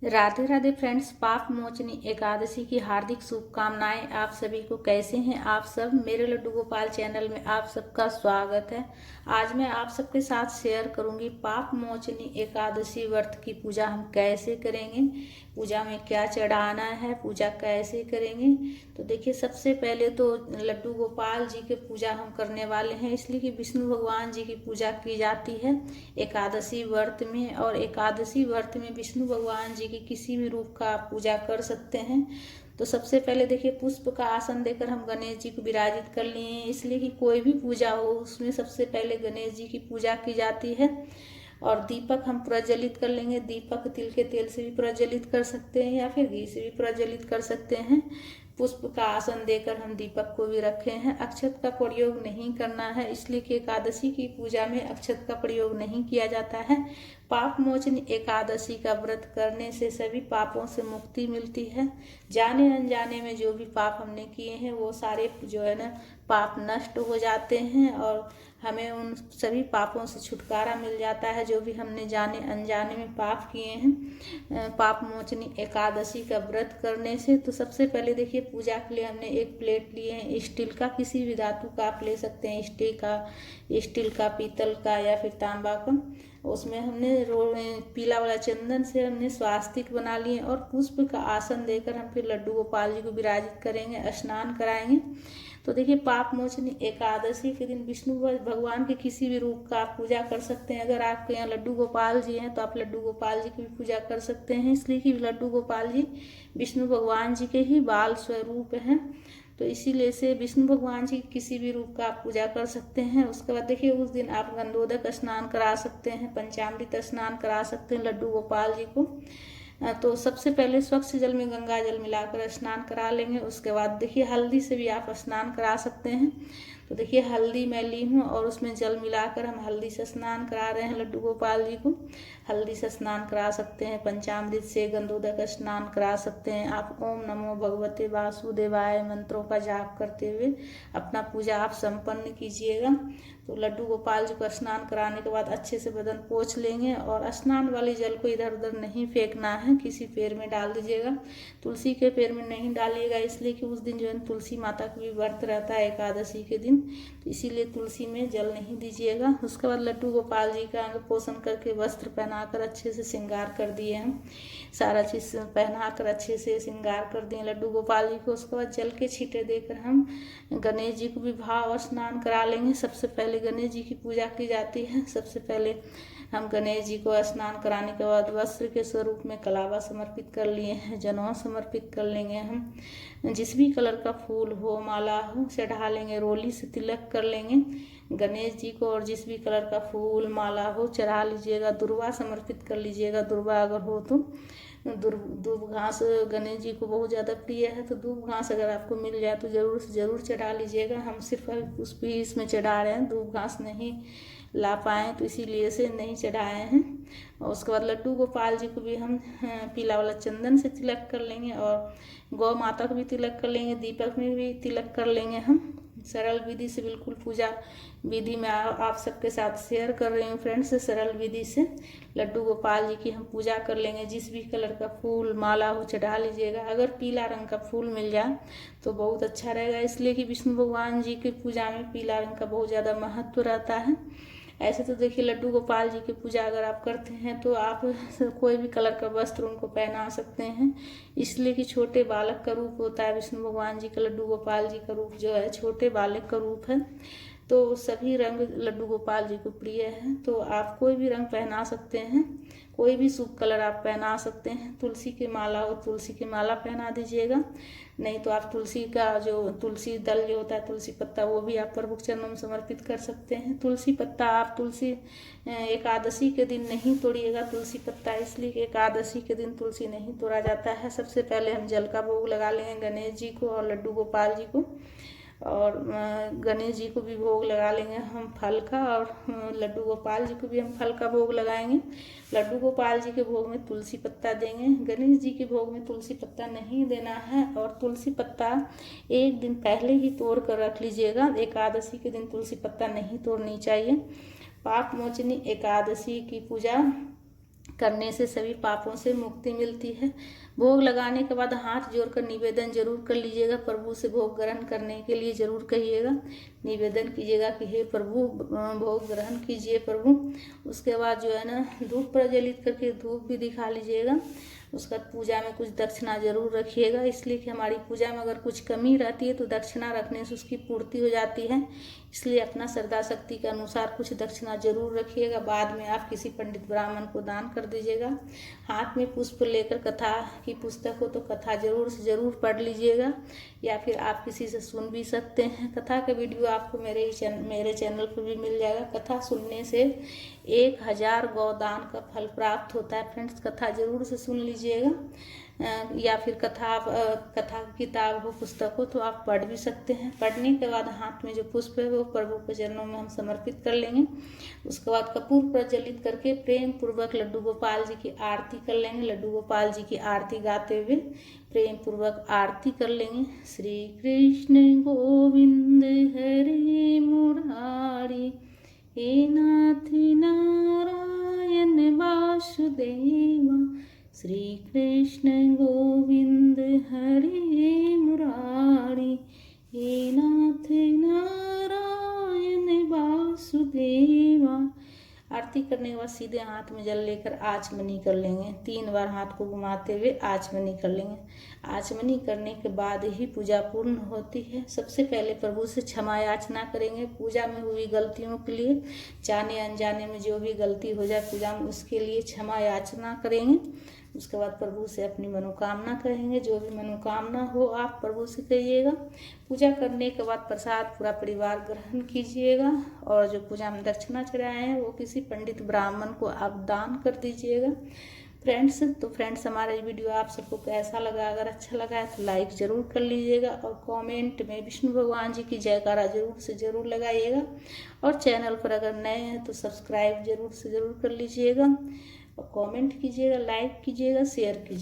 Radhe Radhe friends, पाप मोचनी एकादशी की हार्दिक शुभकामनाएं। आप सभी को कैसे हैं आप सब। मेरे लड्डू गोपाल चैनल में आप सबका स्वागत है। आज मैं आप सबके साथ शेयर करूंगी पाप मोचनी एकादशी व्रत की पूजा हम कैसे करेंगे, पूजा में क्या चढ़ाना है, पूजा कैसे करेंगे। तो देखिए, सबसे पहले तो लड्डू गोपाल जी की पूजा हम करने वाले हैं, इसलिए कि विष्णु भगवान जी की पूजा की जाती है एकादशी व्रत में। और एकादशी व्रत में विष्णु भगवान जी की किसी भी रूप का आप पूजा कर सकते हैं। तो सबसे पहले देखिए, पुष्प का आसन देकर हम गणेश जी को विराजित कर लिए हैं, इसलिए कि कोई भी पूजा हो उसमें सबसे पहले गणेश जी की पूजा की जाती है। और दीपक हम प्रज्वलित कर लेंगे। दीपक तिल के तेल से भी प्रज्वलित कर सकते हैं या फिर घी से भी प्रज्वलित कर सकते हैं। पुष्प का आसन देकर हम दीपक को भी रखे हैं। अक्षत का प्रयोग नहीं करना है, इसलिए कि एकादशी की पूजा में अक्षत का प्रयोग नहीं किया जाता है। पाप मोचन एकादशी का व्रत करने से सभी पापों से मुक्ति मिलती है। जाने अनजाने में जो भी पाप हमने किए हैं वो सारे जो है ना पाप नष्ट हो जाते हैं और हमें उन सभी पापों से छुटकारा मिल जाता है जो भी हमने जाने अनजाने में पाप किए हैं पाप मोचनी एकादशी का व्रत करने से। तो सबसे पहले देखिए, पूजा के लिए हमने एक प्लेट लिए हैं स्टील का, किसी भी धातु का आप ले सकते हैं, स्टील का, पीतल का या फिर तांबा का। उसमें हमने पीला वाला चंदन से हमने स्वास्तिक बना लिए और पुष्प का आसन देकर हम फिर लड्डू गोपाल जी को विराजित करेंगे, स्नान कराएंगे। तो देखिए, पाप मोचनी एकादशी के दिन विष्णु भगवान के किसी भी रूप का आप पूजा कर सकते हैं। अगर आपके यहाँ लड्डू गोपाल जी हैं तो आप लड्डू गोपाल जी की भी पूजा कर सकते हैं, इसलिए कि लड्डू गोपाल जी विष्णु भगवान जी के ही बाल स्वरूप हैं। तो इसीलिए से विष्णु भगवान जी किसी भी रूप का आप पूजा कर सकते हैं। उसके बाद देखिए, उस दिन आप गंधोदक स्नान करा सकते हैं, पंचामृत स्नान करा सकते हैं लड्डू गोपाल जी को। तो सबसे पहले स्वच्छ जल में गंगा जल मिलाकर स्नान करा लेंगे। उसके बाद देखिए, हल्दी से भी आप स्नान करा सकते हैं। तो देखिए, हल्दी मैं ली हूँ और उसमें जल मिलाकर हम हल्दी से स्नान करा रहे हैं लड्डू गोपाल जी को। हल्दी से स्नान करा सकते हैं, पंचामृत से गंधोदक स्नान करा सकते हैं। आप ओम नमो भगवते वासुदेवाय मंत्रों का जाप करते हुए अपना पूजा आप संपन्न कीजिएगा। तो लड्डू गोपाल जी को स्नान कराने के बाद अच्छे से बदन पोंछ लेंगे और स्नान वाले जल को इधर उधर नहीं फेंकना है, किसी पेड़ में डाल दीजिएगा। तुलसी के पेड़ में नहीं डालिएगा, इसलिए कि उस दिन जो है तुलसी माता का भी व्रत रहता है एकादशी के दिन, तो इसीलिए तुलसी में जल नहीं दीजिएगा। उसके बाद लड्डू गोपाल जी का अंग पोषण करके वस्त्र पहनाकर अच्छे से श्रृंगार कर दिए हम, सारा चीज़ पहनाकर अच्छे से श्रृंगार कर दिए लड्डू गोपाल जी को। उसके बाद जल के छींटे देकर हम गणेश जी को भी भाव स्नान करा लेंगे। सबसे पहले गणेश जी की पूजा की जाती है। सबसे पहले हम गणेश जी को स्नान कराने के बाद वस्त्र के स्वरूप में कलावा समर्पित कर लिए हैं, जनौ समर्पित कर लेंगे। हम जिस भी कलर का फूल हो, माला हो, चढ़ा लेंगे। रोली से तिलक कर लेंगे गणेश जी को और जिस भी कलर का फूल माला हो चढ़ा लीजिएगा। दुर्वा समर्पित कर लीजिएगा, दुर्वा अगर हो तो। दूब घास गणेश जी को बहुत ज़्यादा प्रिय है, तो दूब घास अगर आपको मिल जाए तो ज़रूर से ज़रूर चढ़ा लीजिएगा। हम सिर्फ पुष्प ही इसमें चढ़ा रहे हैं, दूब घास नहीं ला पाए तो इसीलिए से नहीं चढ़ाए हैं। और उसके बाद लड्डू गोपाल जी को भी हम पीला वाला चंदन से तिलक कर लेंगे और गौ माता को भी तिलक कर लेंगे, दीपक में भी तिलक कर लेंगे। हम सरल विधि से, बिल्कुल पूजा विधि में आप सबके साथ शेयर कर रही हूँ फ्रेंड्स। सरल विधि से लड्डू गोपाल जी की हम पूजा कर लेंगे। जिस भी कलर का फूल माला हो चढ़ा लीजिएगा। अगर पीला रंग का फूल मिल जाए तो बहुत अच्छा रहेगा, इसलिए कि विष्णु भगवान जी की पूजा में पीला रंग का बहुत ज़्यादा महत्व रहता है। ऐसे तो देखिए, लड्डू गोपाल जी की पूजा अगर आप करते हैं तो आप कोई भी कलर का वस्त्र उनको पहना सकते हैं, इसलिए कि छोटे बालक का रूप होता है विष्णु भगवान जी का। लड्डू गोपाल जी का रूप जो है छोटे बालक का रूप है, तो सभी रंग लड्डू गोपाल जी को प्रिय है। तो आप कोई भी रंग पहना सकते हैं, कोई भी शुभ कलर आप पहना सकते हैं। तुलसी की माला हो तुलसी की माला पहना दीजिएगा, नहीं तो आप तुलसी का जो तुलसी दल जो होता है, तुलसी पत्ता, वो भी आप प्रभु चरणों में समर्पित कर सकते हैं। तुलसी पत्ता आप तुलसी एकादशी के दिन नहीं तोड़िएगा तुलसी पत्ता, इसलिए कि एकादशी के दिन तुलसी नहीं तोड़ा जाता है। सबसे पहले हम जल का भोग लगा लेंगे गणेश जी को और लड्डू गोपाल जी को, और गणेश जी को भी भोग लगा लेंगे हम फल का, और लड्डू गोपाल जी को भी हम फल का भोग लगाएंगे। लड्डू गोपाल जी के भोग में तुलसी पत्ता देंगे, गणेश जी के भोग में तुलसी पत्ता नहीं देना है। और तुलसी पत्ता एक दिन पहले ही तोड़ कर रख लीजिएगा, एकादशी के दिन तुलसी पत्ता नहीं तोड़नी चाहिए। पाप मोचनी एकादशी की पूजा करने से सभी पापों से मुक्ति मिलती है। भोग लगाने के बाद हाथ जोड़कर निवेदन जरूर कर लीजिएगा। प्रभु से भोग ग्रहण करने के लिए जरूर कहिएगा, निवेदन कीजिएगा कि हे प्रभु भोग ग्रहण कीजिए प्रभु। उसके बाद जो है ना धूप प्रज्वलित करके धूप भी दिखा लीजिएगा। उसका पूजा में कुछ दक्षिणा जरूर रखिएगा, इसलिए कि हमारी पूजा में अगर कुछ कमी रहती है तो दक्षिणा रखने से उसकी पूर्ति हो जाती है। इसलिए अपना श्रद्धा शक्ति के अनुसार कुछ दक्षिणा जरूर रखिएगा। बाद में आप किसी पंडित ब्राह्मण को दान कर दीजिएगा। हाथ में पुष्प लेकर कथा की पुस्तक हो तो कथा जरूर से जरूर पढ़ लीजिएगा, या फिर आप किसी से सुन भी सकते हैं। कथा का वीडियो आपको मेरे चैनल पर भी मिल जाएगा। कथा सुनने से 1000 गौदान का फल प्राप्त होता है। फ्रेंड्स, कथा जरूर से सुन लीजिएगा, या फिर कथा किताब हो, पुस्तक हो तो आप पढ़ भी सकते हैं। पढ़ने के बाद हाथ में जो पुष्प है वो प्रभु के चरणों में हम समर्पित कर लेंगे। उसके बाद कपूर प्रज्वलित करके प्रेम पूर्वक लड्डू गोपाल जी की आरती कर लेंगे। लड्डू गोपाल जी की आरती गाते हुए प्रेम पूर्वक आरती कर लेंगे। श्री कृष्ण गोविंद हरे मुरारी, हे नाथ नारायण वासुदेवा। श्री कृष्ण गोविंद हरे मुरारी, हे नाथ नारायण वासुदेवा। आरती करने के बाद सीधे हाथ में जल लेकर आचमनी कर लेंगे। 3 बार हाथ को घुमाते हुए आचमनी कर लेंगे। आचमनी करने के बाद ही पूजा पूर्ण होती है। सबसे पहले प्रभु से क्षमा याचना करेंगे। पूजा में हुई गलतियों के लिए, जाने अनजाने में जो भी गलती हो जाए पूजा में, उसके लिए क्षमा याचना करेंगे। उसके बाद प्रभु से अपनी मनोकामना कहेंगे। जो भी मनोकामना हो आप प्रभु से कहिएगा। पूजा करने के बाद प्रसाद पूरा परिवार ग्रहण कीजिएगा, और जो पूजा में दक्षिणा चढ़ाए हैं वो किसी पंडित ब्राह्मण को आप दान कर दीजिएगा। फ्रेंड्स, हमारा ये वीडियो आप सबको कैसा लगा? अगर अच्छा लगा है तो लाइक ज़रूर कर लीजिएगा, और कमेंट में विष्णु भगवान जी की जयकारा जरूर से ज़रूर लगाइएगा। और चैनल पर अगर नए हैं तो सब्सक्राइब जरूर से ज़रूर कर लीजिएगा, और कमेंट कीजिएगा, लाइक कीजिएगा, शेयर कीजिएगा।